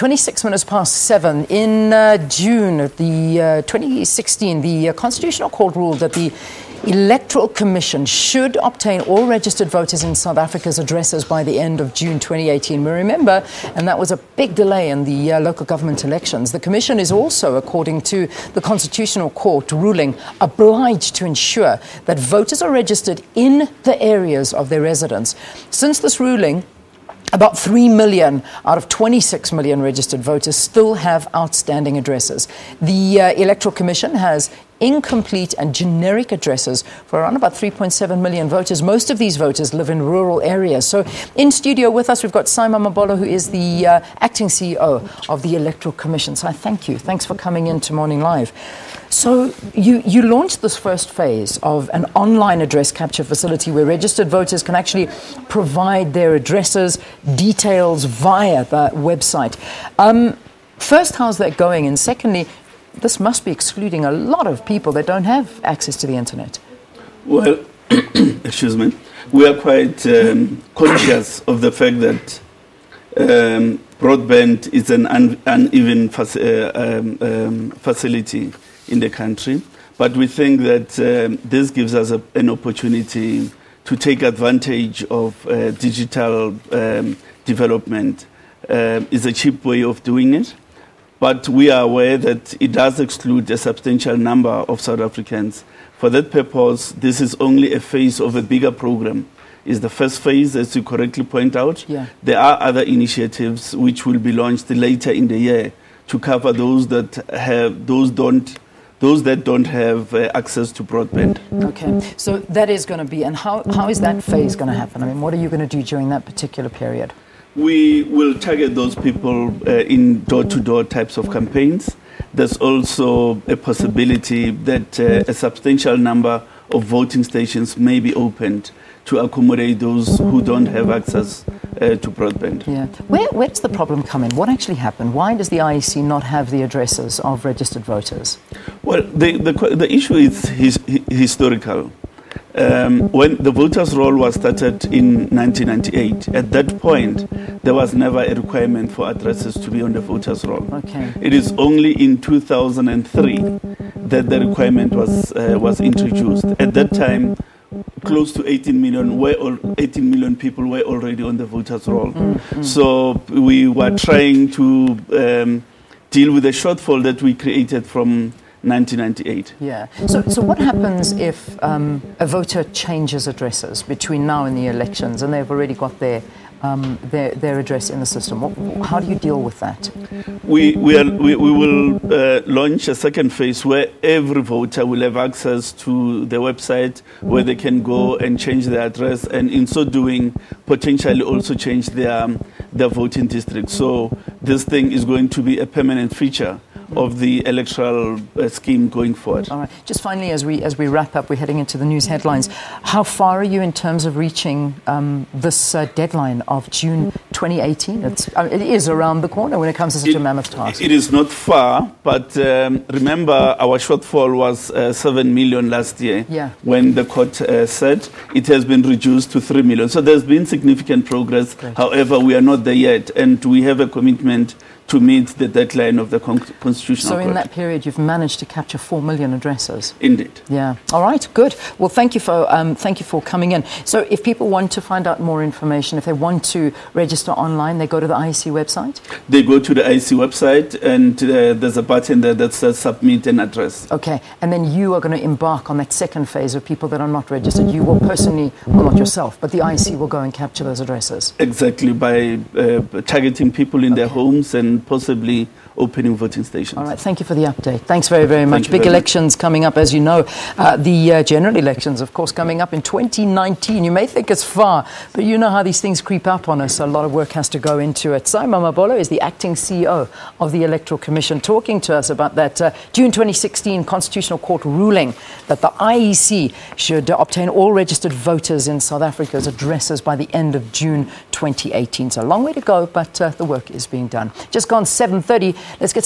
26 minutes past 7. In June the 2016, the Constitutional Court ruled that the Electoral Commission should obtain all registered voters in South Africa's addresses by the end of June 2018. We remember, and that was a big delay in the local government elections. The Commission is also, according to the Constitutional Court ruling, obliged to ensure that voters are registered in the areas of their residence. Since this ruling, about 3 million out of 26 million registered voters still have outstanding addresses. The Electoral Commission has incomplete and generic addresses for around about 3.7 million voters. Most of these voters live in rural areas. So in studio with us, we've got Sy Mamabolo, who is the acting CEO of the Electoral Commission. So I thank you. Thanks for coming in to Morning Live. So you launched this first phase of an online address capture facility where registered voters can actually provide their addresses, details via the website. First, how's that going? And secondly, this must be excluding a lot of people that don't have access to the internet. Well, excuse me, we are quite conscious of the fact that broadband is an uneven facility in the country, but we think that this gives us an opportunity to take advantage of digital development. It's a cheap way of doing it. But we are aware that it does exclude a substantial number of South Africans. For that purpose, this is only a phase of a bigger program. It's the first phase, as you correctly point out. Yeah. There are other initiatives which will be launched later in the year to cover those that don't have access to broadband. Okay, so that is going to be, and how is that phase going to happen? I mean, what are you going to do during that particular period? We will target those people in door-to-door types of campaigns. There's also a possibility that a substantial number of voting stations may be opened to accommodate those who don't have access to broadband. Yeah. Where does the problem come in? What actually happened? Why does the IEC not have the addresses of registered voters? Well, the issue is historical. When the voters' roll was started in 1998, at that point, there was never a requirement for addresses to be on the voters' roll. Okay. It is only in 2003 that the requirement was introduced. At that time, close to 18 million people were already on the voters' roll. So we were trying to deal with the shortfall that we created from 1998. Yeah. So what happens if a voter changes addresses between now and the elections and they've already got their address in the system? How do you deal with that? We will launch a second phase where every voter will have access to the website where they can go and change their address, and in so doing potentially also change their voting district. So this thing is going to be a permanent feature of the electoral scheme going forward. All right. Just finally, as we wrap up, we're heading into the news headlines. How far are you in terms of reaching this deadline of June 2018? It is around the corner when it comes to such a mammoth task. It is not far, but remember our shortfall was 7 million last year. Yeah. When the court said it has been reduced to 3 million. So there's been significant progress. Great. However, we are not there yet, and we have a commitment to meet the deadline of the Constitutional Court. So in that period, you've managed to capture 4 million addresses. Indeed. Yeah. All right. Good. Well, thank you for coming in. So if people want to find out more information, if they want to register online, they go to the IEC website? They go to the IEC website, and there's a button there that says submit an address. Okay. And then you are going to embark on that second phase of people that are not registered. You will personally, well, not yourself, but the IEC will go and capture those addresses. Exactly, by targeting people in their homes and possibly opening voting stations. All right, thank you for the update. Thanks very, very much. Big elections coming up, as you know. The general elections, of course, coming up in 2019. You may think it's far, but you know how these things creep up on us. A lot of work has to go into it. Sy Mamabolo is the acting CEO of the Electoral Commission, talking to us about that June 2016 Constitutional Court ruling that the IEC should obtain all registered voters in South Africa's addresses by the end of June 2018. So a long way to go, but the work is being done. Just gone 7:30. Let's get